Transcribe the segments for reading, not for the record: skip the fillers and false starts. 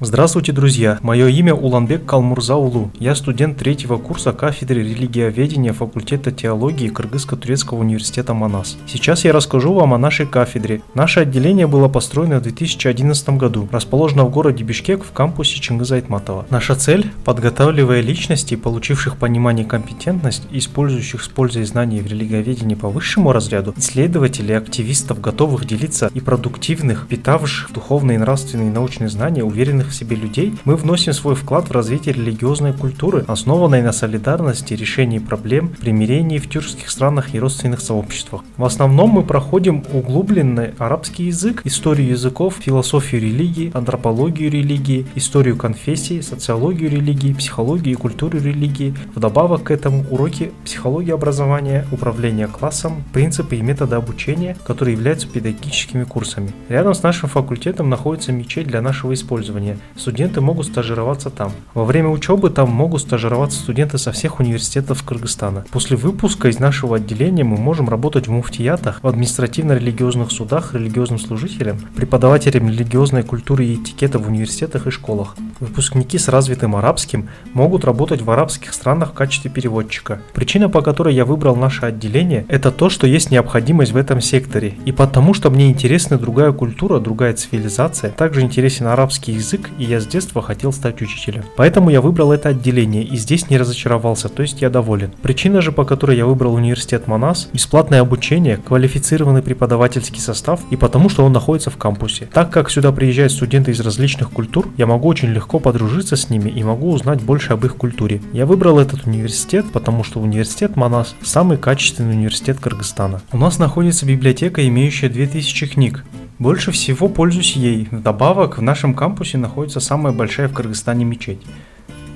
Здравствуйте, друзья! Мое имя Уланбек Калмурзаулу. Я студент третьего курса кафедры религиоведения факультета теологии Кыргызско-турецкого университета Манас. Сейчас я расскажу вам о нашей кафедре. Наше отделение было построено в 2011 году, расположено в городе Бишкек в кампусе Чингиза Айтматова. Наша цель – подготавливая личностей, получивших понимание и компетентность, использующих с пользой знания в религиоведении по высшему разряду, исследователей, активистов, готовых делиться и продуктивных, питавших духовные, нравственные и научные знания, уверенных в себе людей, мы вносим свой вклад в развитие религиозной культуры, основанной на солидарности, решении проблем, примирении в тюркских странах и родственных сообществах. В основном мы проходим углубленный арабский язык, историю языков, философию религии, антропологию религии, историю конфессий, социологию религии, психологию и культуру религии. Вдобавок к этому уроки психологии образования, управления классом, принципы и методы обучения, которые являются педагогическими курсами. Рядом с нашим факультетом находится мечеть для нашего использования. Студенты могут стажироваться там. Во время учебы там могут стажироваться студенты со всех университетов Кыргызстана. После выпуска из нашего отделения мы можем работать в муфтиятах, в административно-религиозных судах, религиозным служителям, преподавателям религиозной культуры и этикета в университетах и школах. Выпускники с развитым арабским могут работать в арабских странах в качестве переводчика. Причина, по которой я выбрал наше отделение, это то, что есть необходимость в этом секторе. И потому, что мне интересна другая культура, другая цивилизация, также интересен арабский язык, и я с детства хотел стать учителем. Поэтому я выбрал это отделение и здесь не разочаровался, то есть я доволен. Причина же, по которой я выбрал университет Манас, бесплатное обучение, квалифицированный преподавательский состав и потому, что он находится в кампусе. Так как сюда приезжают студенты из различных культур, я могу очень легко подружиться с ними и могу узнать больше об их культуре. Я выбрал этот университет, потому что университет Манас самый качественный университет Кыргызстана. У нас находится библиотека, имеющая 2000 книг. Больше всего пользуюсь ей. Вдобавок, в нашем кампусе находится самая большая в Кыргызстане мечеть.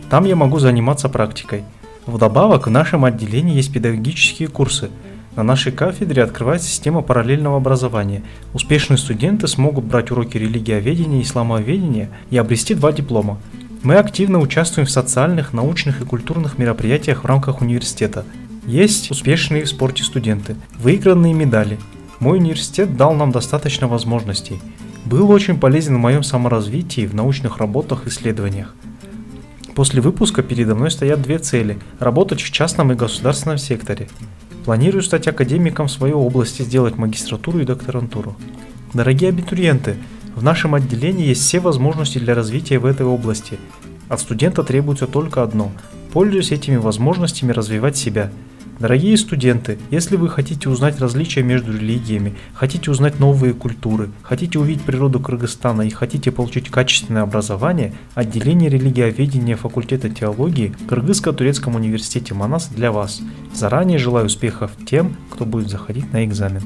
Там я могу заниматься практикой. Вдобавок, в нашем отделении есть педагогические курсы. На нашей кафедре открывается система параллельного образования. Успешные студенты смогут брать уроки религиоведения и исламоведения и обрести 2 диплома. Мы активно участвуем в социальных, научных и культурных мероприятиях в рамках университета. Есть успешные в спорте студенты, выигранные медали. Мой университет дал нам достаточно возможностей. Был очень полезен в моем саморазвитии, в научных работах и исследованиях. После выпуска передо мной стоят 2 цели – работать в частном и государственном секторе. Планирую стать академиком в своей области, сделать магистратуру и докторантуру. Дорогие абитуриенты, в нашем отделении есть все возможности для развития в этой области. От студента требуется только одно – пользуясь этими возможностями развивать себя. Дорогие студенты, если вы хотите узнать различия между религиями, хотите узнать новые культуры, хотите увидеть природу Кыргызстана и хотите получить качественное образование, отделение религиоведения факультета теологии в Кыргызско-турецком университете Манас для вас. Заранее желаю успехов тем, кто будет заходить на экзамен.